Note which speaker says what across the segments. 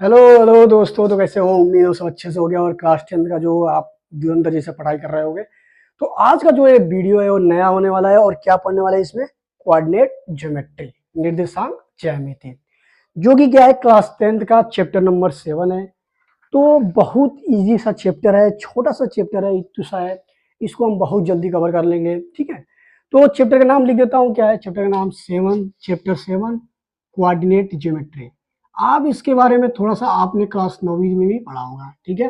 Speaker 1: Hello hello दोस्तों, तो कैसे हो? उम्मीद हो सब अच्छे से हो गया और क्लास 10 का जो आप धुरंधर जैसे पढ़ाई कर रहे होगे। तो आज का जो ये वीडियो है वो नया होने वाला है। और क्या पढ़ने वाला है इसमें? कोऑर्डिनेट ज्योमेट्री, निर्देशांक ज्यामिति, जो कि क्या है, क्लास 10 का चैप्टर नंबर 7 है। तो बहुत इजी सा चैप्टर है, छोटा सा चैप्टर है, इतना सा है। इसको हम बहुत जल्दी कवर कर लेंगे, ठीक है। तो चैप्टर का नाम लिख देता हूँ। क्या है चैप्टर का नाम? Chapter 7 coordinate geometry. आप इसके बारे में थोड़ा सा आपने क्लास 9वीं में भी पढ़ा होगा, ठीक है।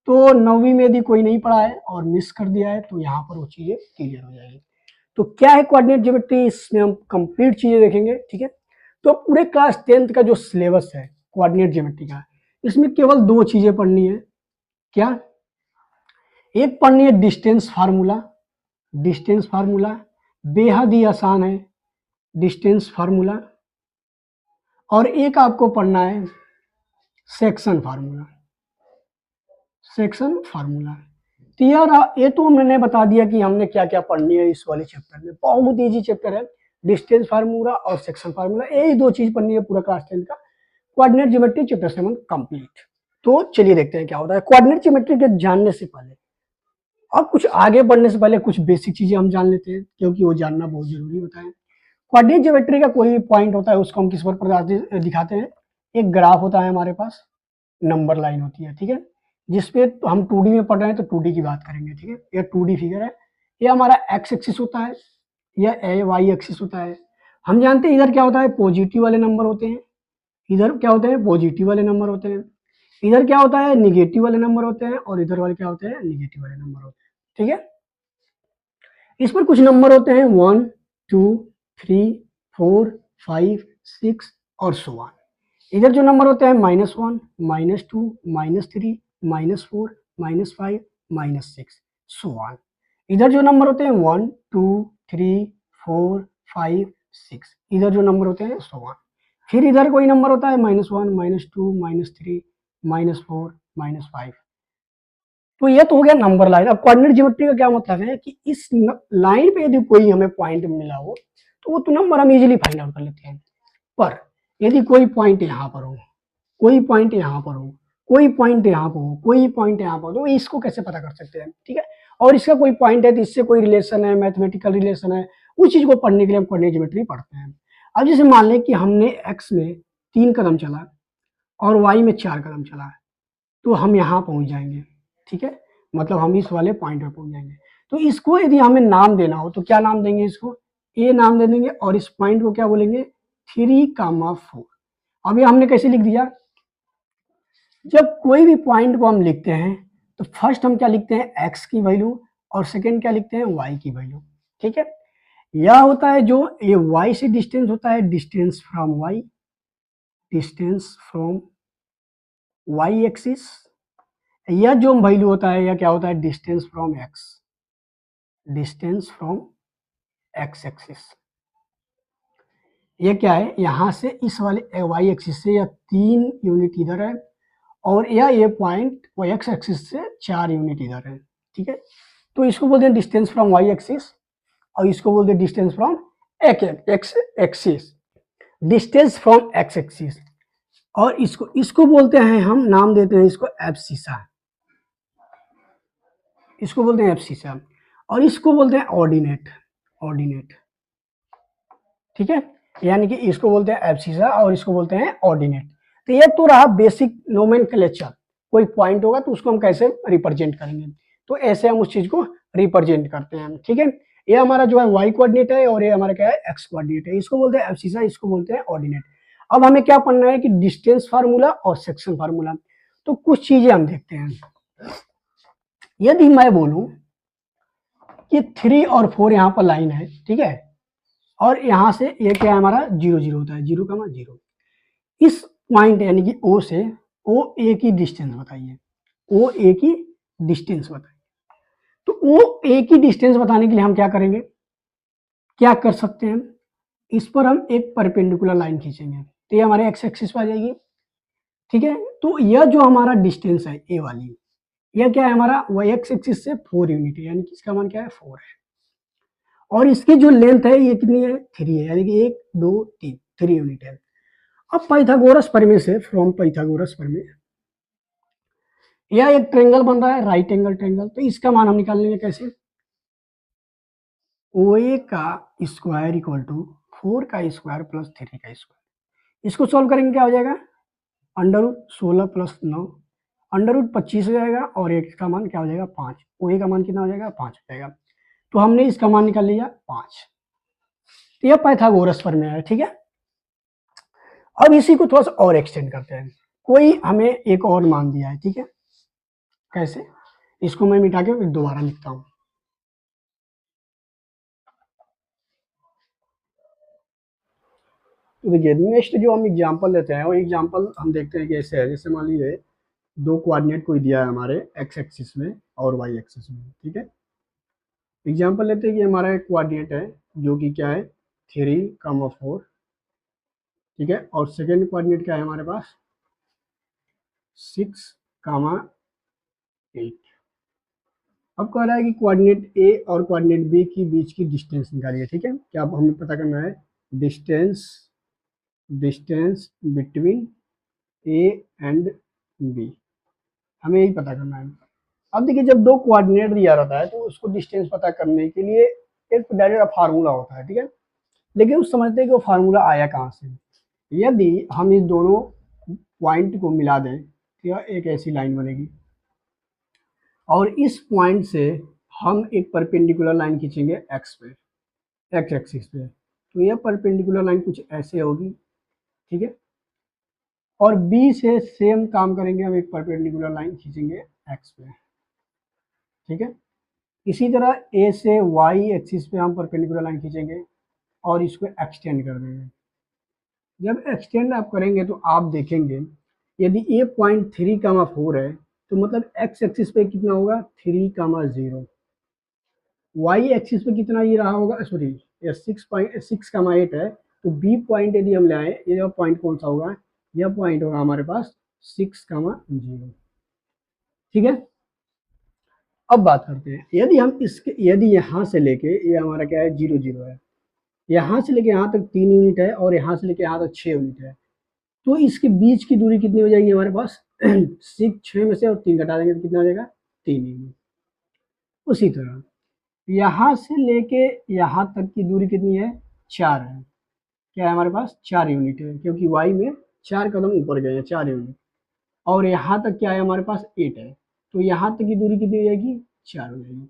Speaker 1: तो 9वीं में यदि कोई नहीं पढ़ा है और मिस कर दिया है तो यहाँ पर वो चीजें क्लियर हो जाएगी। तो क्या है कोऑर्डिनेट ज्योमेट्री, इसमें हम कंप्लीट चीजें देखेंगे, ठीक है। तो पूरे क्लास 10 का जो सिलेबस है कोऑर्डिनेट ज्योमेट्री का, इसमें केवल दो चीजें पढ़नी है। क्या? एक पढ़नी है डिस्टेंस फार्मूला। डिस्टेंस फार्मूला बेहद ही आसान है, डिस्टेंस फार्मूला। और एक आपको पढ़ना है सेक्शन फार्मूला। Section formula. तो यार ये तो मैंने बता दिया कि हमने क्या क्या पढ़नी है इस वाले चैप्टर में। बहुत इजी चैप्टर है, डिस्टेंस फार्मूला और सेक्शन फार्मूला, यही दो चीज पढ़नी है पूरा क्लास 10 का। Coordinate geometry chapter 7 complete. तो चलिए देखते हैं क्या होता है। कोऑर्डिनेट ज्योमेट्री के जानने से पहले और कुछ आगे बढ़ने से पहले कुछ बेसिक चीजें हम जान लेते हैं, क्योंकि वो जानना बहुत जरूरी होता है। कोऑर्डिनेट ज्योमेट्री का कोई भी पॉइंट होता है उसको हम किस पर दिखाते हैं? एक ग्राफ होता है हमारे पास, नंबर लाइन होती है, ठीक है। जिसपे तो हम 2D में पढ़ रहे हैं तो 2D की बात करेंगे, ठीक है। ये 2D फिगर है, ये हमारा एक्स एक्सिस होता है, यह वाई एक्सिस होता है। हम जानते हैं इधर क्या होता है, पॉजिटिव वाले नंबर होते हैं। इधर क्या होते हैं? पॉजिटिव वाले नंबर होते हैं। इधर क्या होता है? निगेटिव वाले नंबर होते हैं। और इधर वाले क्या होते हैं? निगेटिव वाले नंबर होते हैं, ठीक है। इस पर कुछ नंबर होते हैं 1 2 3 4 5 6 और सो ऑन। इधर जो नंबर होते हैं -1 -2 -3 -4 -5 -6 सो ऑन। इधर जो नंबर होते हैं 1 2 3 4 5 6, इधर जो नंबर होते हैं सो ऑन। फिर इधर कोई नंबर होता है -1 -2 -3 -4 -5। तो ये तो हो गया नंबर लाइन। अब कोऑर्डिनेट ज्योमेट्री का क्या मतलब है कि इस लाइन पे यदि कोई हमें पॉइंट मिला हो तो वो तो नंबर हम इजीली फाइंड आउट कर लेते हैं। पर यदि कोई पॉइंट यहाँ पर हो, कोई पॉइंट यहाँ पर हो, कोई पॉइंट यहाँ पर हो, कोई पॉइंट यहाँ पर हो, तो इसको कैसे पता कर सकते हैं, ठीक है। और इसका कोई पॉइंट है तो इससे कोई रिलेशन है, मैथमेटिकल रिलेशन है, उस चीज को पढ़ने के लिए हम कोऑर्डिनेट ज्योमेट्री पढ़ते हैं। अब जैसे मान लें कि हमने एक्स में 3 कदम चला और वाई में 4 कदम चला, तो हम यहाँ पहुंच जाएंगे, ठीक है। मतलब हम इस वाले पॉइंट पर पहुंच जाएंगे। तो इसको यदि हमें नाम देना हो तो क्या नाम देंगे? इसको ए नाम दे देंगे। और इस पॉइंट को क्या बोलेंगे? 3,4। अब ये हमने कैसे लिख दिया? जब कोई भी पॉइंट को हम लिखते हैं तो फर्स्ट हम क्या लिखते हैं? एक्स की वैल्यू, और सेकेंड क्या लिखते हैं? वाई की वैल्यू, ठीक है। यह होता है जो ये वाई से डिस्टेंस होता है, distance from Y, distance from Y axis. यह जो वैल्यू होता है यह क्या होता है? Distance from X, distance from X axis. ये क्या है? यहां से इस वाले वाई एक्सिस से यह 3 यूनिट इधर है, और यह ये पॉइंट वो एक्स एक्सिस से 4 यूनिट इधर है, ठीक है। तो इसको बोलते हैं डिस्टेंस फ्रॉम वाई एक्सिस, और इसको बोलते हैं distance from X axis, distance from X axis. और इसको इसको बोलते हैं, हम नाम देते हैं इसको एब्सिसा, इसको बोलते हैं एब्सिसा। और इसको बोलते हैं ऑर्डिनेट, ऑर्डिनेट, ठीक है। यानी कि इसको बोलते हैं एब्सिसा और इसको बोलते हैं ऑर्डिनेट। तो ये तो रहा बेसिक नोमेनक्लेचर। कोई पॉइंट होगा तो उसको हम कैसे रिप्रेजेंट करेंगे, तो ऐसे हम उस चीज को रिप्रेजेंट करते हैं, ठीक है। ये हमारा जो है वाई कोऑर्डिनेट है और ये हमारा क्या है? एक्स कोऑर्डिनेट है। इसको बोलते हैं एब्सिसा, इसको बोलते हैं ऑर्डिनेट। अब हमें क्या पढ़ना है कि डिस्टेंस फार्मूला और सेक्शन फार्मूला। तो कुछ चीजें हम देखते हैं। यदि मैं बोलूं कि 3 और 4 यहाँ पर लाइन है, ठीक है, और यहां से ये क्या है? हमारा 0 0 होता है, 0,0। इस पॉइंट यानी कि ओ से ओ ए की डिस्टेंस बताइए, ओ ए की डिस्टेंस बताइए। तो ओ ए की डिस्टेंस बताने के लिए हम क्या करेंगे? क्या कर सकते हैं? इस पर हम एक परपेंडिकुलर लाइन खींचेंगे तो ये हमारे एक्स एक्सिस पर आ जाएगी, ठीक है। तो यह जो हमारा डिस्टेंस है ए वाली, यह क्या है? हमारा वाई एक्स एक्सिस से 4 यूनिट है, यानी कि इसका मान क्या है? 4 है। और इसकी जो लेंथ है ये कितनी है? 3 है, यानी कि 1 2 3, 3 यूनिट है। अब पाइथागोरस प्रमेय से, फ्रॉम पाइथागोरस प्रमेय, यह एक ट्रेंगल बन रहा है, राइट एंगल ट्रेंगल। तो इसका मान हम निकाल लेंगे कैसे, ओ ए का स्क्वायर इक्वल टू 4 का स्क्वायर प्लस 3 का स्क्वायर। इसको सॉल्व करेंगे क्या हो जाएगा, under root 16 plus 9, under root 25 हो जाएगा, और एक का मान क्या हो जाएगा 5। ओ ए का मान कितना हो जाएगा 5 हो जाएगा। तो हमने इसका मान निकाल लिया 5। तो यह पाइथागोरस प्रमेय है, ठीक है। अब इसी को थोड़ा सा और एक्सटेंड करते हैं। कोई हमें एक और मान दिया है, ठीक है। कैसे, इसको मैं मिटा के दोबारा लिखता हूं। तो देखिए नेक्स्ट जो हम एग्जांपल लेते हैं वो एग्जांपल हम देखते हैं कि ऐसे है, जैसे मान लीजिए दो कोऑर्डिनेट कोई दिया है हमारे एक्स एक्सिस में और वाई एक्सिस में, ठीक है। एग्जांपल लेते हैं कि हमारा एक कोऑर्डिनेट है जो कि क्या है 3,4, ठीक है, और सेकेंड कोऑर्डिनेट क्या है हमारे पास 6,8। अब कह रहा है कि कोऑर्डिनेट ए और कोऑर्डिनेट बी के बीच की डिस्टेंस निकालिए, ठीक है। क्या अब हमें पता करना है distance, distance between A and B, हमें यही पता करना है। अब देखिए जब दो कोऑर्डिनेट दिया रहता है तो उसको डिस्टेंस पता करने के लिए एक डायरेक्ट फार्मूला होता है, ठीक है। लेकिन उस समझते हैं कि वो फार्मूला आया कहाँ से। यदि हम इस दोनों पॉइंट को मिला दें तो यह एक ऐसी लाइन बनेगी, और इस पॉइंट से हम एक परपेंडिकुलर लाइन खींचेंगे एक्स पे, एक्स एक्सिस पे। तो यह परपेंडिकुलर लाइन कुछ ऐसे होगी, ठीक है। और बी से सेम काम करेंगे, हम एक परपेंडिकुलर लाइन खींचेंगे एक्स पे, ठीक है। इसी तरह ए से वाई एक्सिस पे हम परपेंडिकुलर लाइन खींचेंगे और इसको एक्सटेंड कर देंगे। जब एक्सटेंड आप करेंगे तो आप देखेंगे यदि ए पॉइंट 3,4 है तो मतलब एक्स एक्सिस पे कितना होगा 3,0, वाई एक्सिस पे कितना ये रहा होगा, सॉरी ये 6,8 है। तो बी पॉइंट यदि हम लाए, ये पॉइंट कौन सा होगा, यह पॉइंट होगा हमारे पास 6,0, ठीक है। अब बात करते हैं यदि हम इसके, यदि यहाँ से लेके ये हमारा क्या है 0,0 है, यहाँ से लेके यहाँ तक 3 यूनिट है और यहाँ से लेके यहाँ तक 6 यूनिट है, तो इसके बीच की दूरी कितनी हो जाएगी हमारे पास 6 में से और 3 घटा देंगे तो कितना हो जाएगा 3 यूनिट। उसी तरह यहाँ से लेके यहाँ तक की दूरी कितनी है 4 है, क्या है हमारे पास 4 यूनिट है, क्योंकि वाई में 4 कदम ऊपर गए हैं 4 यूनिट, और यहाँ तक क्या है हमारे पास 8 है, तो यहाँ तक की दूरी कितनी हो जाएगी 4 हो जाएगी।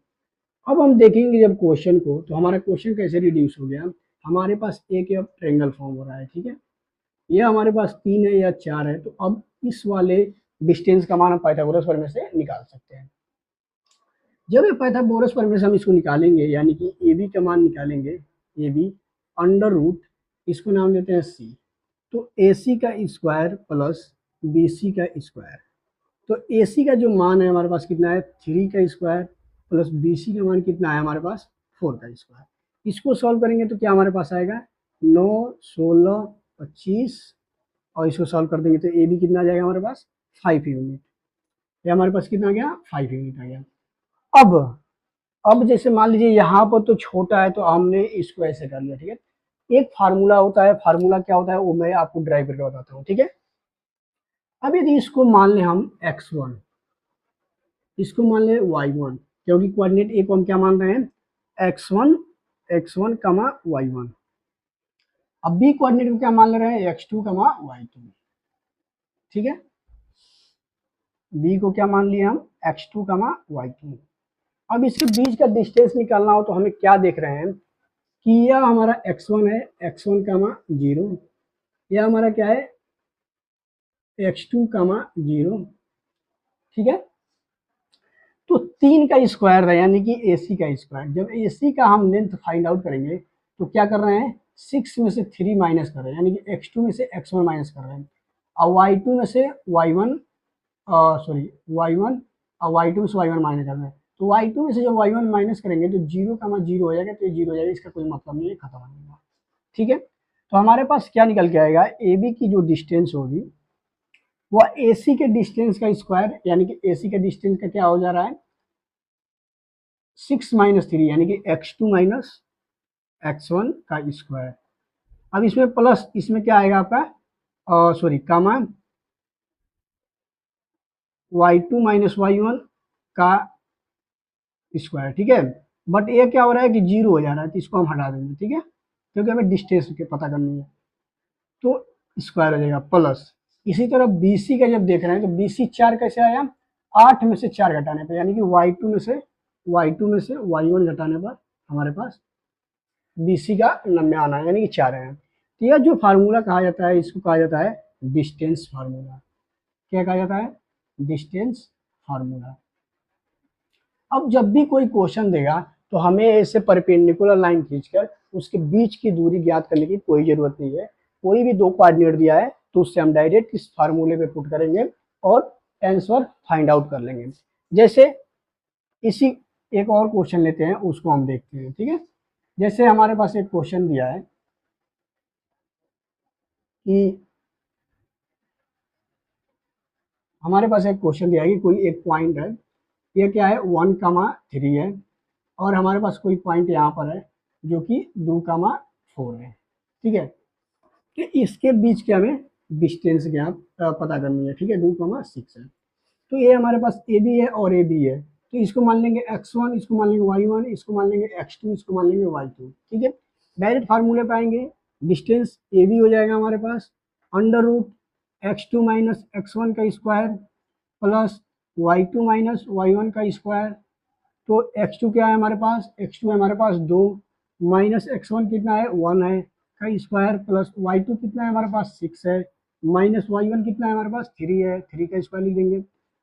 Speaker 1: अब हम देखेंगे जब क्वेश्चन को, तो हमारा क्वेश्चन कैसे रिड्यूस हो गया, हमारे पास एक अब ट्रेंगल फॉर्म हो रहा है, ठीक है। ये हमारे पास 3 है या 4 है, तो अब इस वाले डिस्टेंस का मान हम पाइथागोरस प्रमेय से निकाल सकते हैं। जब ये पाइथागोरस प्रमेय से हम इसको निकालेंगे, यानी कि ए बी का मान निकालेंगे, ए बी अंडर रूट, इसको नाम देते हैं सी, तो ए सी का स्क्वायर प्लस बी सी का स्क्वायर। तो ए सी का जो मान है हमारे पास कितना है 3 का स्क्वायर, प्लस बी सी का मान कितना है हमारे पास 4 का स्क्वायर। इसको सॉल्व करेंगे तो क्या हमारे पास आएगा 9, 16, 25, और इसको सॉल्व कर देंगे तो ए बी कितना आ जाएगा हमारे पास 5 यूनिट। ये हमारे पास कितना आ गया 5 यूनिट आ गया। अब जैसे मान लीजिए यहाँ पर तो छोटा है तो हमने इसको ऐसे कर लिया, ठीक है। एक फार्मूला होता है, फार्मूला क्या होता है वो मैं आपको ड्राइव करके बताता हूँ, ठीक है। अब यदि इसको मान लें हम x1, इसको मान लें y1, क्योंकि कोऑर्डिनेट ए को हम क्या मान रहे हैं x1 कमा y1। अब बी कोऑर्डिनेट को क्या मान ले रहे हैं x2 कमा y2, ठीक है। बी को क्या मान लिए हम x2 कमा y2। अब इसके बीच का डिस्टेंस निकालना हो तो हमें क्या देख रहे हैं कि यह हमारा x1 है, x1 कमा 0, यह हमारा क्या है x2 कमा 0, ठीक है। तो 3 का स्क्वायर है यानी कि AC का स्क्वायर। जब AC का हम लेंथ फाइंड आउट करेंगे तो क्या कर रहे हैं 6 में से 3 माइनस कर रहे हैं, यानी कि x2 में से x1 माइनस कर रहे हैं, और y2 में से y1 सॉरी y1 और y2 में से y1 माइनस कर रहे हैं। तो y2 में से जब y1 माइनस करेंगे तो 0 का 0 हो जाएगा, तो ये 0 हो जाएगा, इसका कोई मतलब नहीं है, खत्म हो जाएगा, ठीक है। तो हमारे पास क्या निकल के आएगा AB की जो डिस्टेंस होगी वह AC के डिस्टेंस का स्क्वायर, यानी कि AC का डिस्टेंस का क्या हो जा रहा है 6 माइनस 3, यानी कि x2 माइनस x1 का स्क्वायर। अब इसमें प्लस, इसमें क्या आएगा आपका सॉरी कामा y2 माइनस y1 का स्क्वायर, ठीक है। बट ये क्या हो रहा है कि जीरो हो जा रहा है, तो इसको हम हटा देंगे, ठीक है, क्योंकि हमें डिस्टेंस के पता करनी है। तो स्क्वायर हो जाएगा प्लस, इसी तरह बी सी का जब देख रहे हैं तो बी सी 4 कैसे आया, 8 में से 4 घटाने पर, यानी कि y2 में से y1 घटाने पर हमारे पास बी सी का नंबर आना है, यानी कि 4 है। तो यह जो फार्मूला कहा जाता है इसको कहा जाता है डिस्टेंस फार्मूला। क्या कहा जाता है, डिस्टेंस फार्मूला। अब जब भी कोई क्वेश्चन देगा तो हमें ऐसे परपेंडिकुलर लाइन खींचकर उसके बीच की दूरी ज्ञात करने की कोई जरूरत नहीं है। कोई भी दो कोऑर्डिनेट दिया है तो उससे हम डायरेक्ट इस फार्मूले पे पुट करेंगे और आंसर फाइंड आउट कर लेंगे। जैसे इसी एक और क्वेश्चन लेते हैं, उसको हम देखते हैं, ठीक है। जैसे हमारे पास एक क्वेश्चन दिया है कि हमारे पास एक क्वेश्चन दिया है कि कोई एक पॉइंट है, ये क्या है 1,3 है, और हमारे पास कोई पॉइंट यहाँ पर है जो कि 2,4 है, ठीक है। कि इसके बीच के हमें डिस्टेंस ज्ञात पता करनी है, ठीक है, 2,6 है। तो ये हमारे पास ए बी है और ए बी है, तो इसको मान लेंगे x1, इसको मान लेंगे y1, इसको मान लेंगे x2, इसको मान लेंगे y2, ठीक है। डायरेक्ट फार्मूले पे आएंगे, डिस्टेंस ए बी हो जाएगा हमारे पास under root x2 minus x1 का square plus y2 minus y1 का स्क्वायर। तो x2 क्या है हमारे पास, x2 है हमारे पास 2 माइनस x1 कितना है 1 है का स्क्वायर प्लस y2 कितना है हमारे पास 6 है माइनस y1 कितना है हमारे पास 3 है, 3 का स्क्वायर लिख देंगे।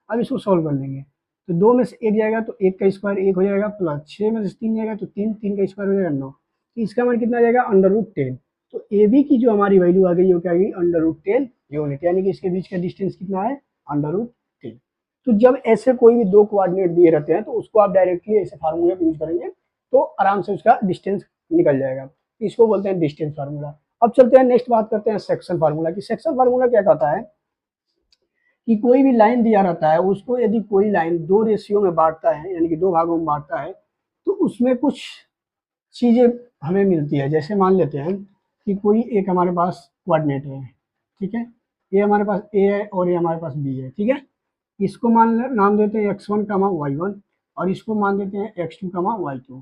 Speaker 1: अब इसको सॉल्व कर लेंगे तो 2 में से 1 जाएगा तो 1 का स्क्वायर 1 हो जाएगा प्लस 6 में से 3 जाएगा तो 3, 3 का स्क्वायर हो जाएगा 9। तो इसका मान कितना जाएगा अंडर रूट 10। तो ए बी की जो हमारी वैल्यू आ गई वो क्या आ गई अंडर रूट 10 यूनिट, यानी कि इसके बीच का डिस्टेंस कितना है अंडर रूट 10। तो जब ऐसे कोई भी दो कोऑर्डिनेट दिए रहते हैं तो उसको आप डायरेक्टली ऐसे फार्मूले यूज करेंगे तो आराम से उसका डिस्टेंस निकल जाएगा। इसको बोलते हैं डिस्टेंस फार्मूला। अब चलते हैं नेक्स्ट बात करते हैं सेक्शन फार्मूला की। सेक्शन फार्मूला क्या कहता है कि कोई भी लाइन दिया रहता है उसको यदि कोई लाइन दो रेशियो में बांटता है, यानी कि दो भागों में बांटता है, तो उसमें कुछ चीजें हमें मिलती है। जैसे मान लेते हैं कि कोई एक हमारे पास कोऑर्डिनेट है, ठीक है, ये हमारे पास ए है और ये हमारे पास बी है, ठीक है। इसको नाम देते हैं x1 कामा y1 और इसको मान देते हैं x2 कामा y2।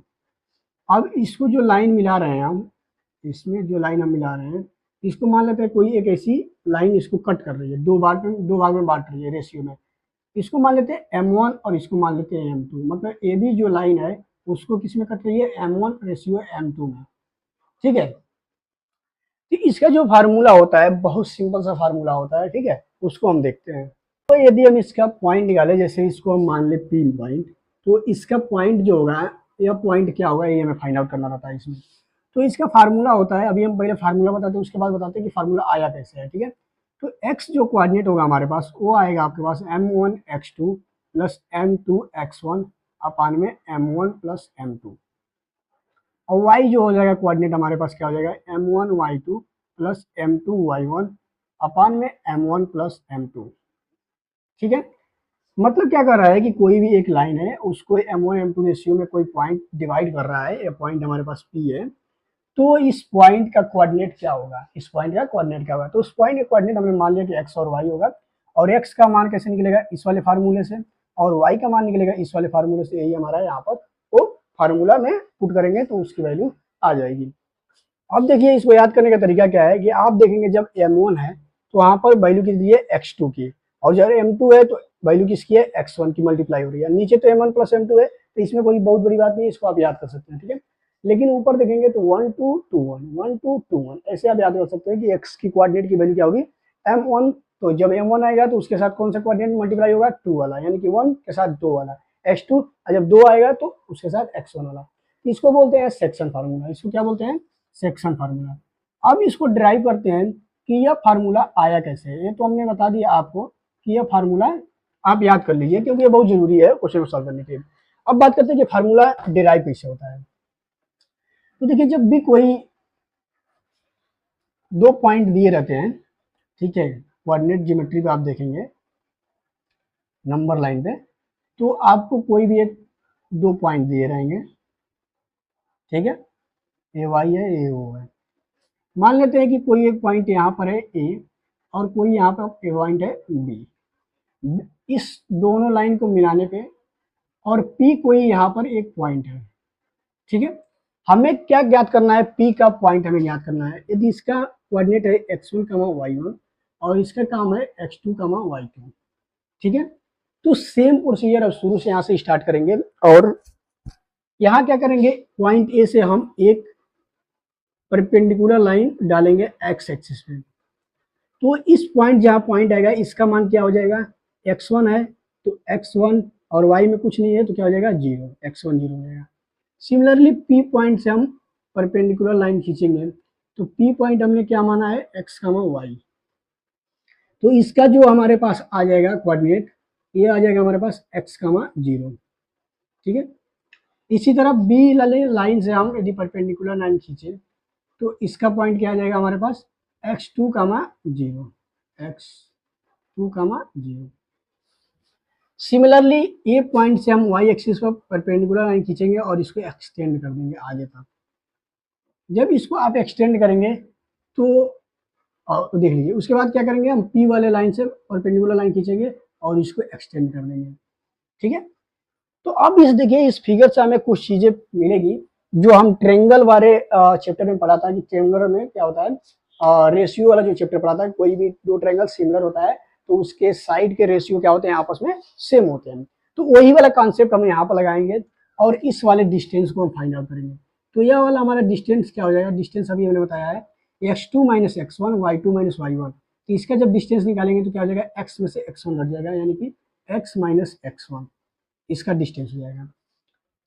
Speaker 1: अब इसको जो लाइन मिला रहे हैं हम, इसमें जो लाइन हम मिला रहे हैं इसको मान लेते हैं कोई एक ऐसी लाइन इसको कट कर रही है, दो भाग में बांट रही है रेशियो में। इसको मान लेते हैं m1 और इसको मान लेते हैं m2, मतलब ए बी जो लाइन है उसको किस में कट रही है m1 रेशियो m2 में, ठीक है। तो इसका जो फार्मूला होता है बहुत सिंपल सा फार्मूला होता है, ठीक है, उसको हम देखते हैं। तो यदि हम इसका पॉइंट निकालें, जैसे इसको हम मान ले पी पॉइंट, तो इसका पॉइंट जो होगा यह पॉइंट क्या होगा ये हमें फाइंड आउट करना रहता है इसमें। तो इसका फार्मूला होता है, अभी हम पहले फार्मूला बताते हैं उसके बाद बताते हैं कि फार्मूला आया कैसे है, ठीक है। तो x जो कोऑर्डिनेट होगा हमारे पास वो आएगा आपके पास m1 x2 plus m2 x1 अपान में m1 प्लस m2। और y जो हो जाएगा कोऑर्डिनेट हमारे पास क्या हो जाएगा m1 y2 plus m2 y1 अपान में m1 प्लस m2, ठीक है। मतलब क्या कर रहा है कि कोई भी एक लाइन है उसको m1 m2 रेशियो में कोई पॉइंट डिवाइड कर रहा है, ये पॉइंट हमारे पास P है, तो इस पॉइंट का कोऑर्डिनेट क्या होगा, इस पॉइंट का कोऑर्डिनेट क्या होगा। तो उस पॉइंट का कोऑर्डिनेट हमने मान लिया कि x और y होगा, और x का मान कैसे निकलेगा इस वाले फार्मूले से, और y का मान निकलेगा इस वाले फार्मूले से। यही हमारा यहाँ पर वो फार्मूला में पुट करेंगे तो उसकी वैल्यू आ जाएगी। अब देखिए इसको याद करने का तरीका क्या है कि आप देखेंगे जब m1 है तो वहां पर वैल्यू कितनी है x2 की, और जब m2 है तो वैल्यू किसकी है x1 की मल्टीप्लाई हो रही है। नीचे तो m1 प्लस m2 है तो इसमें कोई बहुत बड़ी बात नहीं है, इसको आप याद कर सकते हैं, ठीक है। लेकिन ऊपर देखेंगे तो 1 2 2 1 1 2 2 1 ऐसे आप याद कर सकते हैं कि x की कोऑर्डिनेट की वैल्यू क्या होगी m1। तो जब m1 आएगा तो उसके साथ कौन सा कोऑर्डिनेट मल्टीप्लाई होगा 2 वाला, यानी कि 1 के साथ 2 वाला x2, और जब 2 आएगा तो उसके साथ x1 वाला। इसको बोलते हैं सेक्शन फार्मूला। इसको क्या बोलते हैं सेक्शन फार्मूला। अब इसको ड्राइव करते हैं कि यह फार्मूला आया कैसे है। ये तो हमने बता दिया आपको कि यह फार्मूला आप याद कर लीजिए क्योंकि ये बहुत जरूरी है क्वेश्चन को सॉल्व करने के लिए। अब बात करते हैं कि फार्मूला डिराइव कैसे होता है। तो देखिए जब भी कोई दो पॉइंट दिए रहते हैं, ठीक है, कोऑर्डिनेट ज्योमेट्री पे आप देखेंगे नंबर लाइन पे, तो आपको कोई भी एक दो पॉइंट दिए रहेंगे, ठीक है, ए वाई है ए ओ है। मान लेते हैं कि कोई एक पॉइंट यहाँ पर है ए और कोई यहाँ पर पॉइंट है बी। इस दोनों लाइन को मिलाने पे और पी कोई यहाँ पर एक पॉइंट है, ठीक है। हमें क्या ज्ञात करना है, पी का पॉइंट हमें ज्ञात करना है। यदि इसका कोऑर्डिनेट है x1, y1 और इसका काम है x2, y2, ठीक है। तो सेम प्रोसीजर अब शुरू से यहाँ से स्टार्ट करेंगे और यहाँ क्या करेंगे, पॉइंट ए से हम एक परपेंडिकुलर लाइन डालेंगे x एक्सिस पे। तो इस पॉइंट जहाँ पॉइंट आएगा इसका मान क्या हो जाएगा, x1 है तो x1 और y में कुछ नहीं है तो क्या हो जाएगा 0, x1 0 हो जाएगा। सिमिलरली P पॉइंट से हम परपेंडिकुलर लाइन खींचेंगे तो P पॉइंट हमने क्या माना है x, y, तो इसका जो हमारे पास आ जाएगा कोऑर्डिनेट ये आ जाएगा हमारे पास x, 0, ठीक है। इसी तरह B लाइन से हम यदि परपेंडिकुलर लाइन खींचे तो इसका पॉइंट क्या आ जाएगा हमारे पास x2, 0, x2, 0। सिमिलरली ए पॉइंट से हम y एक्सिस पर परपेंडिकुलर लाइन खींचेंगे और इसको एक्सटेंड कर देंगे आगे तक। जब इसको आप एक्सटेंड करेंगे तो देख लीजिए, उसके बाद क्या करेंगे, हम P वाले लाइन से परपेंडिकुलर लाइन खींचेंगे और इसको एक्सटेंड कर देंगे, ठीक है। तो अब इस देखिए इस फिगर से हमें कुछ चीजें मिलेगी जो हम ट्रेंगल वाले चैप्टर में पढ़ा था कि ट्रेंगल में क्या होता है, रेशियो वाला जो चैप्टर पढ़ा था, कोई भी दो ट्रेंगल सिमिलर होता है तो उसके साइड के रेशियो क्या होते हैं आपस में सेम होते हैं। तो वही वाला कॉन्सेप्ट हम यहाँ पर लगाएंगे और इस वाले डिस्टेंस को हम फाइंड आउट करेंगे। तो यह वाला हमारा डिस्टेंस क्या हो जाएगा, डिस्टेंस अभी हमने बताया है x2 - x1, y2 - y1। तो इसका जब डिस्टेंस निकालेंगे तो क्या हो जाएगा, x में से x1 घट जाएगा यानी कि x - x1 इसका डिस्टेंस हो जाएगा।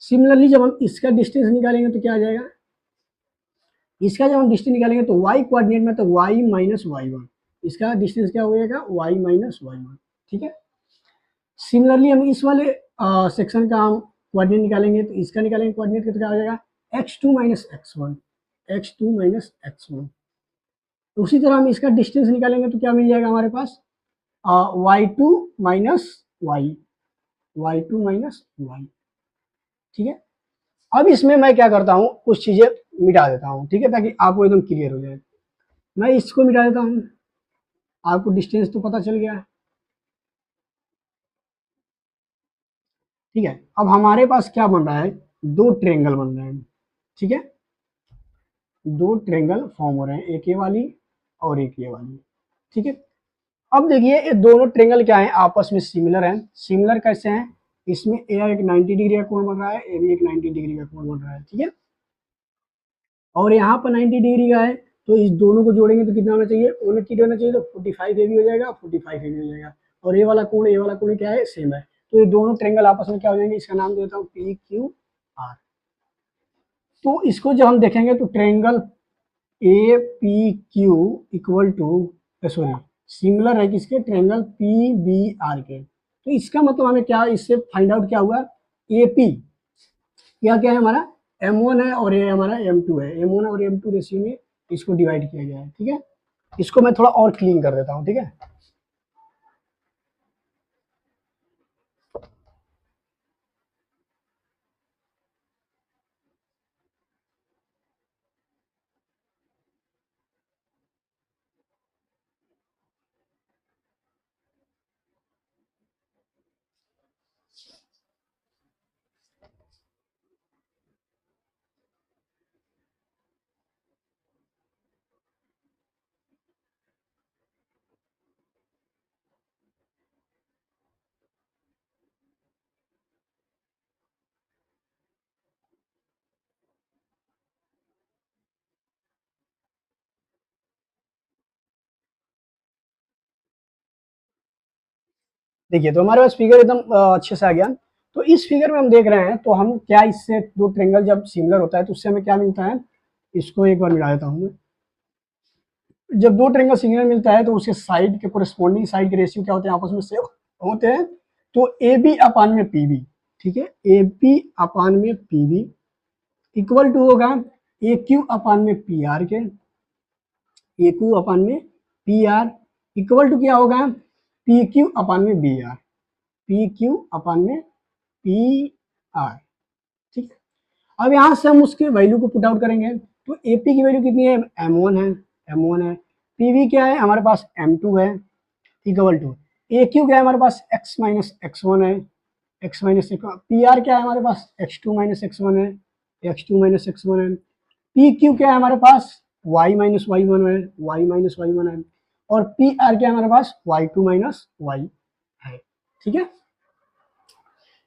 Speaker 1: सिमिलरली जब हम इसका डिस्टेंस निकालेंगे तो क्या आ जाएगा, इसका जब हम डिस्टेंस निकालेंगे तो y कोऑर्डिनेट में तो y - y1, इसका डिस्टेंस क्या हो जाएगा y - y1, ठीक है। सिमिलरली हम इस वाले सेक्शन का हम कोऑर्डिनेट निकालेंगे तो इसका निकालेंगे कोऑर्डिनेट तो क्या हो जाएगा x2 - x1, x2 - x1। तो उसी तरह हम इसका डिस्टेंस निकालेंगे तो क्या मिल जाएगा हमारे पास y2 - y, y2 - y, ठीक है। अब इसमें मैं क्या करता हूँ, कुछ चीजें मिटा देता हूँ, ठीक है, ताकि आपको एकदम क्लियर हो जाए। मैं इसको मिटा देता हूँ, आपको डिस्टेंस तो पता चल गया है, ठीक है। अब हमारे पास क्या बन रहा है, दो ट्रेंगल बन रहे हैं, ठीक है, दो ट्रेंगल फॉर्म हो रहे हैं, एक ये वाली और एक ये वाली, ठीक है। अब देखिए ये दोनों ट्रेंगल क्या है, आपस में सिमिलर हैं। सिमिलर कैसे हैं, इसमें ए एक 90 डिग्री का कोण बन रहा है, ए भी एक 90 डिग्री का कोण बन रहा है, ठीक है। और यहाँ पर 90 डिग्री का है तो इस दोनों को जोड़ेंगे तो कितना होना चाहिए, 180 होना चाहिए, तो 45 ए भी हो जाएगा, 45 ए भी हो जाएगा। और ये वाला कोण क्या है, सेम है। तो ये दोनों ट्रेंगल आपस में क्या हो जाएंगे, इसका नाम देता हूँ पी क्यू आर। तो इसको जब हम देखेंगे तो triangle A P Q equal to sorry similar है किसके, ट्रेंगल पी बी आर के। तो इसका मतलब हमें क्या, इससे फाइंड आउट क्या हुआ, ए पी क्या है हमारा m1 है और ये हमारा m2 है, m1 और m2 रेशियो में इसको डिवाइड किया गया है, ठीक है। इसको मैं थोड़ा और क्लीन कर देता हूँ, ठीक है। देखिए तो हमारे पास फिगर एकदम अच्छे से आ गया। तो इस फिगर में हम देख रहे हैं तो हम क्या, इससे दो ट्रेंगल जब सिमिलर होता है तो उससे हमें क्या मिलता है, इसको एक बार मिला देता हूँ। जब दो ट्रेंगल सिमिलर मिलता है तो उसके साइड के कोरिस्पॉन्डिंग साइड के रेशियो क्या होते हैं, आपस में सेम होते हैं। तो ए बी अपान में पी बी, ठीक है, ए बी अपान में पी बी इक्वल टू होगा ए क्यू अपान में पी आर के, ए क्यू अपान में पी आर इक्वल टू क्या होगा, पी क्यू अपान में बी आर, पी क्यू अपान में पी आर, ठीक है। अब यहाँ से हम उसके वैल्यू को पुट आउट करेंगे तो एपी की वैल्यू कितनी है, m1 है, m1 है। पी वी क्या है हमारे पास m2 है इक्वल टू ए क्यू क्या है हमारे पास x माइनस एक्स वन है, x माइनस पी आर क्या है हमारे पास x2 माइनस एक्स वन है, x2 माइनस एक्स वन है। पी क्यू क्या है हमारे पास y माइनस वाई वन है, y माइनस वाई वन है। और पी आर क्या है हमारे पास y2 माइनस वाई है। ठीक है,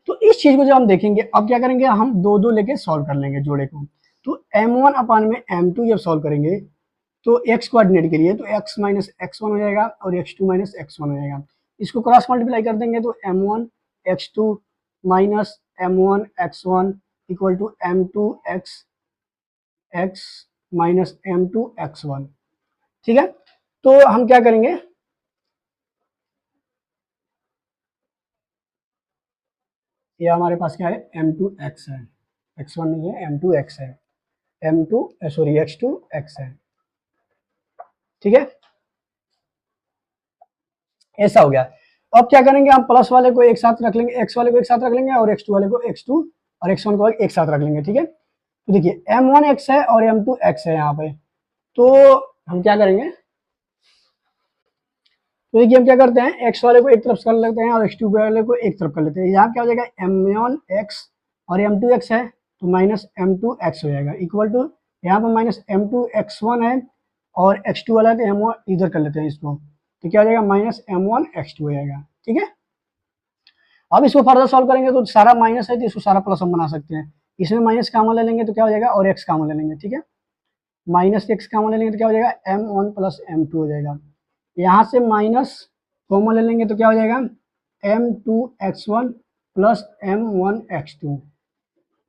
Speaker 1: तो इस चीज को जब हम देखेंगे, अब क्या करेंगे हम दो दो लेके सॉल्व कर लेंगे जोड़े को। तो m1 अपान में m2 जब सॉल्व करेंगे तो x कोऑर्डिनेट के लिए तो x माइनस एक्स वन हो जाएगा और x2 माइनस एक्स वन हो जाएगा। इसको क्रॉस मल्टीप्लाई कर देंगे तो m1 x2 minus m1 x1 equal to m2 x minus m2 x1। ठीक है, तो हम क्या करेंगे, ये हमारे पास क्या है m2x है, x1 नहीं है m2x है, x2x है। ठीक है, ऐसा हो गया। अब क्या करेंगे हम प्लस वाले को एक साथ रख लेंगे, x वाले को एक साथ रख लेंगे और x2 वाले को x2 और x1 को एक साथ रख लेंगे। ठीक है, तो देखिए m1x है और m2x है यहाँ पे, तो हम क्या करेंगे, तो देखिए हम क्या करते हैं x वाले को एक तरफ कर लेते हैं और x2 वाले को एक तरफ कर लेते हैं। यहाँ क्या हो जाएगा m1x और m2x है तो माइनस m2x हो जाएगा इक्वल टू यहाँ पर माइनस m2x1 है और x2 वाला है तो m1 इधर कर लेते हैं इसको, तो क्या हो जाएगा माइनस m1x2 हो जाएगा। ठीक है, अब इसको फर्दर सॉल्व करेंगे तो सारा माइनस है तो इसको सारा प्लस हम बना सकते हैं। इसमें माइनस कॉमन ले लेंगे तो क्या हो जाएगा और x कॉमन ले लेंगे। ठीक है, माइनस x कॉमन ले लेंगे तो क्या हो जाएगा m1 प्लस m2 हो जाएगा। यहाँ से माइनस कॉमन ले लेंगे तो क्या हो जाएगा m2x1 प्लस m1x2।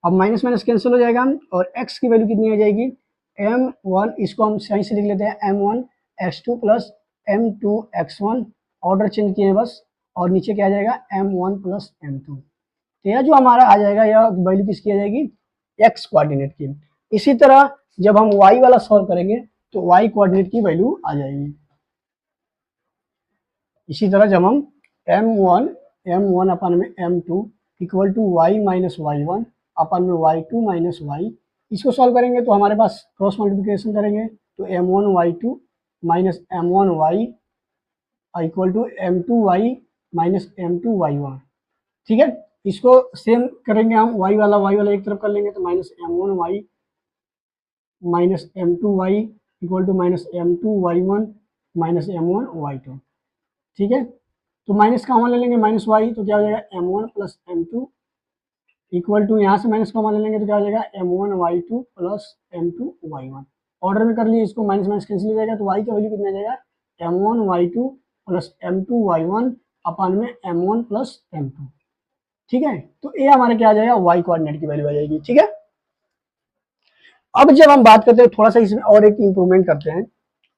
Speaker 1: अब माइनस माइनस कैंसिल हो जाएगा और x की वैल्यू कितनी आ जाएगी m1, इसको हम सही से लिख लेते हैं m1x2 plus m2x1, order change किए बस, और नीचे क्या आ जाएगा m1 प्लस m2। तो यह जो हमारा आ जाएगा यह वैल्यू किसकी आ जाएगी x कोऑर्डिनेट की। इसी तरह जब हम y वाला सॉल्व करेंगे तो y कोऑर्डिनेट की वैल्यू आ जाएगी। इसी तरह जब हम m1 अपन में m2 equal to y minus Y one upon में y2 माइनस वाई, इसको सॉल्व करेंगे तो हमारे पास क्रॉस मल्टीप्लिकेशन करेंगे तो m1 y2 minus m1 y equal to m2 y minus m2 y1। ठीक है, इसको सेम करेंगे हम y वाला एक तरफ कर लेंगे तो minus m1 y minus m2 y equal to minus m2 y1 minus m1 y2। ठीक है, तो माइनस कॉमन ले लेंगे माइनस वाई तो क्या हो जाएगा m1 plus m2 equal to यहाँ से माइनस कॉमन ले लेंगे तो क्या हो जाएगा m1 y2 plus m2 y1। Order में कर लिए इसको, माइनस माइनस कैंसिल हो जाएगा तो y का वैल्यू कितना आ जाएगा m1 y2 plus m2 y1 अपन में m1 प्लस m2। ठीक है, तो ये हमारे क्या आ जाएगा y कोऑर्डिनेट की वैल्यू आ जाएगी। ठीक है, अब जब हम बात करते हैं थोड़ा सा इसमें और एक इंप्रूवमेंट करते हैं।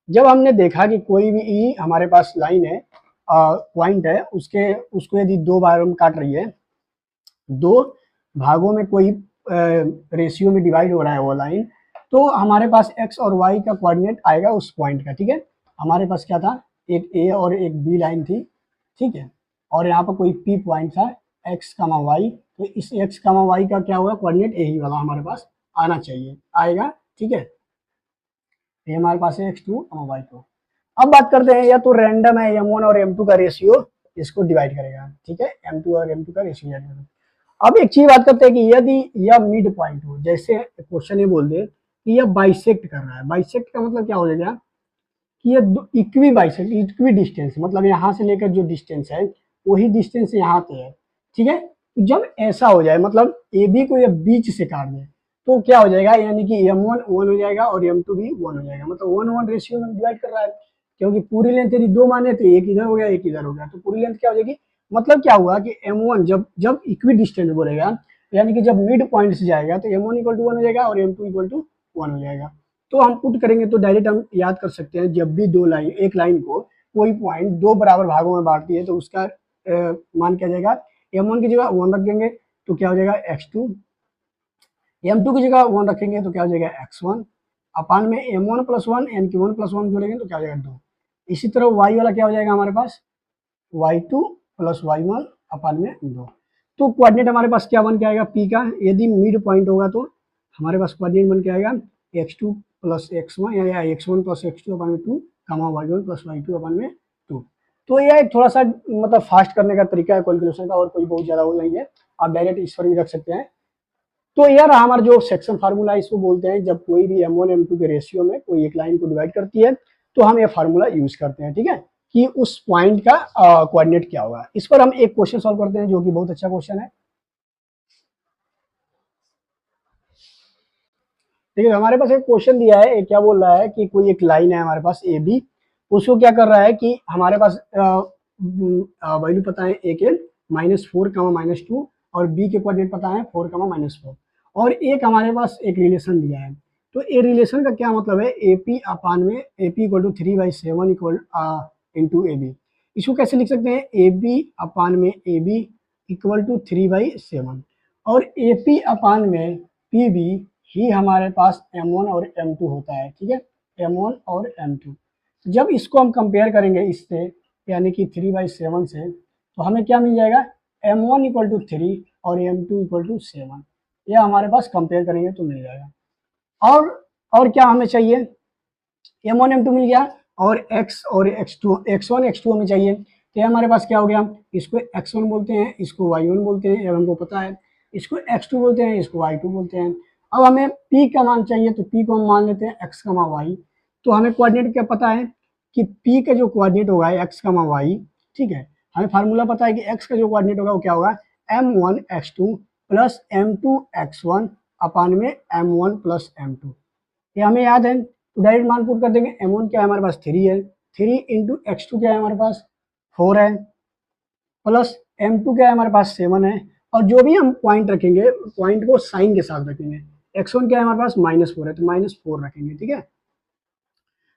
Speaker 1: जब हमने देखा कि कोई भी ई हमारे पास लाइन है पॉइंट है, उसको यदि दो भागों में काट रही है, दो भागों में कोई रेशियो में डिवाइड हो रहा है वो लाइन, तो हमारे पास x और y का कोऑर्डिनेट आएगा उस पॉइंट का। ठीक है, हमारे पास क्या था एक a और एक b लाइन थी। ठीक है, और यहाँ पर कोई p पॉइंट था x कमा y, तो इस x कमा y का क्या हुआ कोऑर्डिनेट यही वाला हमारे पास आना चाहिए, आएगा। ठीक है, ये हमारे पास है x2 y2। अब बात करते हैं, या तो रैंडम है m1 और m2 का रेशियो इसको डिवाइड करेगा। ठीक है, m2 और m2 का रेशियो डिवाइड करेगा। अब एक चीज बात करते हैं कि यदि यह मिड पॉइंट हो, जैसे क्वेश्चन ये बोल दे कि यह बाइसेक्ट कर रहा है। बाइसेक्ट का मतलब क्या हो जाएगा कि ये इक्वी बाइसेक्ट, इक्वी डिस्टेंस, मतलब यहाँ से लेकर जो डिस्टेंस है वही डिस्टेंस यहाँ पे है। ठीक है, जब ऐसा हो जाए मतलब ए बी को ये बीच से काट दे तो क्या हो जाएगा, यानी कि m1 1 हो जाएगा और m2 भी 1 हो जाएगा, मतलब 1-1 रेशियो में डिवाइड कर रहा है। क्योंकि पूरी लेंथ यदि दो माने तो एक इधर हो गया एक इधर हो गया, तो पूरी लेंथ क्या हो जाएगी, मतलब क्या हुआ कि m1 जब इक्वी डिस्टेंस बोलेगा यानी कि जब मिड पॉइंट से जाएगा तो m1 इक्वल टू 1 हो जाएगा और m2 इक्वल टू 1 हो जाएगा। तो हम पुट करेंगे तो डायरेक्ट हम याद कर सकते हैं, जब भी दो लाइन, एक लाइन को कोई पॉइंट दो बराबर भागों में बांटती है तो उसका मान क्या जाएगा, m1 की जगह 1 रख देंगे तो क्या हो जाएगा x2, m2 की जगह 1 रखेंगे तो क्या हो जाएगा x1, अपान में m1 प्लस 1 यानी कि 1 प्लस 1 जोड़ेंगे तो क्या हो जाएगा 2। इसी तरह y वाला क्या हो जाएगा हमारे पास y2 प्लस y1 अपान में 2। तो कोऑर्डिनेट हमारे पास क्या बन के आएगा p का, यदि मिड पॉइंट होगा तो हमारे पास कोऑर्डिनेट बन के आएगा x2 प्लस x1 या x1 प्लस x2 अपान में 2 y1 प्लस y2 अपन में 2। तो यह एक थोड़ा सा मतलब फास्ट करने का तरीका है कैलकुलेशन का, और कोई बहुत ज़्यादा वो नहीं है, आप डायरेक्ट इस पर भी रख सकते हैं। तो यार हमारा जो सेक्शन फार्मूला है इसको बोलते हैं, जब कोई भी m1 m2 के रेशियो में कोई एक लाइन को डिवाइड करती है तो हम ये फार्मूला यूज करते हैं, ठीक है, कि उस पॉइंट का कोऑर्डिनेट क्या होगा। इस पर हम एक क्वेश्चन सॉल्व करते हैं जो कि बहुत अच्छा क्वेश्चन है। ठीक है, हमारे पास एक क्वेश्चन दिया है, क्या बोल रहा है कि कोई एक लाइन है हमारे पास ए बी, उसको क्या कर रहा है कि हमारे पास वैल्यू पता है ए के -4, -2 और बी के कोऑर्डिनेट पता है 4, -4, और एक हमारे पास एक रिलेशन दिया है। तो ए रिलेशन का क्या मतलब है, ए पी अपान में A P equal to 3/7 equal into A B. इसको कैसे लिख सकते हैं, ए बी अपान में ए बी इक्वल टू 3/7 और ए पी अपान में पी बी ही हमारे पास m1 और m2 होता है, ठीक है, m1 और m2। जब इसको हम कंपेयर करेंगे इससे, यानी कि 3/7 से, तो हमें क्या मिल जाएगा, m1 इक्वल टू 3 और m2 इक्वल टू 7। यह हमारे पास कंपेयर करेंगे तो मिल जाएगा। और क्या हमें चाहिए, m1 m2 मिल गया, और x और x1 x2 हमें चाहिए। तो ये हमारे पास क्या हो गया, इसको x1 बोलते हैं, इसको y1 बोलते हैं, ये हमको पता है, इसको x2 बोलते हैं, इसको y2 बोलते हैं। अब हमें p का मान चाहिए, तो p को हम मान लेते हैं x, y। तो हमें कोऑर्डिनेट क्या पता है कि p का जो कोऑर्डिनेट होगा x, y, ठीक है, हमें फार्मूला पता है कि x का जो कोऑर्डिनेट होगा वो क्या होगा, m1 x2 plus m2 x1 अपान में m1 प्लस m2। ये हमें याद है, तो डायरेक्ट मान पुट कर देंगे। m1 क्या है हमारे पास 3 है, 3 इंटू x2 क्या है हमारे पास 4 है, प्लस m2 क्या है हमारे पास 7 है, और जो भी हम पॉइंट रखेंगे पॉइंट को साइन के साथ रखेंगे। x1 क्या है हमारे पास -4 है, तो -4 रखेंगे, ठीक है,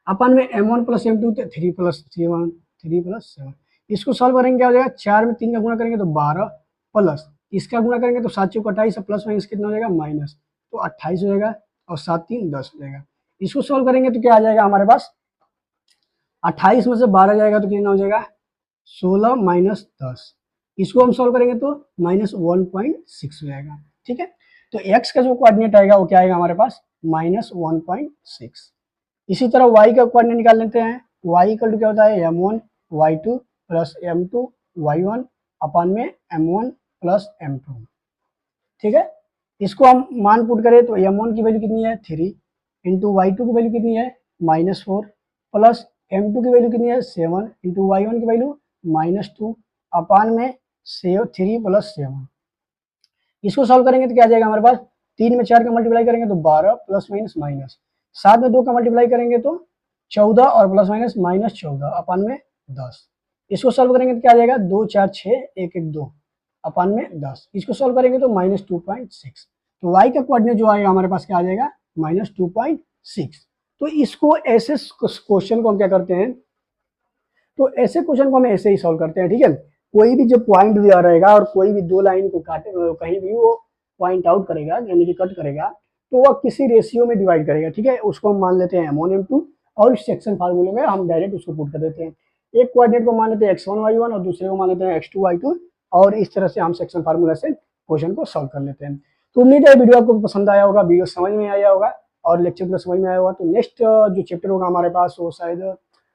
Speaker 1: अपन में m1 plus m2 3 plus 7, 3 plus 7। इसको सॉल्व करेंगे क्या हो जाएगा, 4 में 3 का गुणा करेंगे तो 12, प्लस इसका गुणा करेंगे तो 7 चौक 28, प्लस माइनस कितना हो जाएगा माइनस, तो 28 हो जाएगा, और 7 3 10 हो जाएगा। इसको सॉल्व करेंगे तो क्या आ जाएगा हमारे पास, 28 में से 12 जाएगा तो कितना हो जाएगा 16 माइनस 10। इसको हम सॉल्व करेंगे तो -1.6 हो जाएगा, ठीक है। तो x का जो कोऑर्डिनेट आएगा वो क्या आएगा हमारे पास -1.6। इसी तरह y का कोऑर्डिनेट निकाल लेते हैं, y इक्वल टू क्या होता है m1 y2 plus m2 y1 अपान में m1 प्लस m2, ठीक है। इसको हम मान पुट करें तो m1 की वैल्यू कितनी है 3 इंटू y2 की वैल्यू कितनी है -4 प्लस m2 की वैल्यू कितनी है 7 इंटू y1 की वैल्यू -2 अपान में 3 प्लस 7। इसको सॉल्व करेंगे तो क्या आ जाएगा हमारे पास, 3 में 4 का मल्टीप्लाई करेंगे तो 12 प्लस माइनस माइनस, 7 में 2 का मल्टीप्लाई करेंगे तो 14 और प्लस माइनस -14 अपान में 10। इसको सॉल्व करेंगे तो क्या आ जाएगा 2 4 6 1 1 2 अपान में 10। इसको सॉल्व करेंगे तो -2.6। तो y का कोऑर्डिनेट जो आएगा हमारे पास क्या आ जाएगा -2.6। तो इसको ऐसे क्वेश्चन को हम क्या करते हैं, तो ऐसे क्वेश्चन को हम ऐसे ही सॉल्व करते हैं, ठीक है। कोई भी जो पॉइंट दिया रहेगा और कोई भी दो लाइन को काटे कहीं भी वो पॉइंट आउट करेगा यानी कि कट करेगा, तो वह किसी रेशियो में डिवाइड करेगा, ठीक है। उसको हम मान लेते हैं m1 m2 और इस सेक्शन फार्मूले में हम डायरेक्ट उसको पुट कर देते हैं। एक कोऑर्डिनेट को मान लेते हैं x1 y1 और दूसरे को मान लेते हैं x2 y2, और इस तरह से हम सेक्शन फार्मूला से क्वेश्चन को सॉल्व कर लेते हैं। तो उम्मीद है वीडियो आपको पसंद आया होगा, वीडियो समझ में आया होगा और लेक्चर पूरा समझ में आया होगा। तो नेक्स्ट जो चैप्टर होगा हमारे पास वो शायद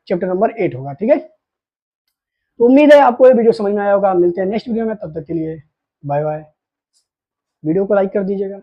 Speaker 1: चैप्टर नंबर 8 होगा, ठीक है। तो उम्मीद है आपको ये वीडियो समझ में आया होगा। मिलते हैं नेक्स्ट वीडियो में, तब तक के लिए बाय बाय। वीडियो को लाइक कर दीजिएगा।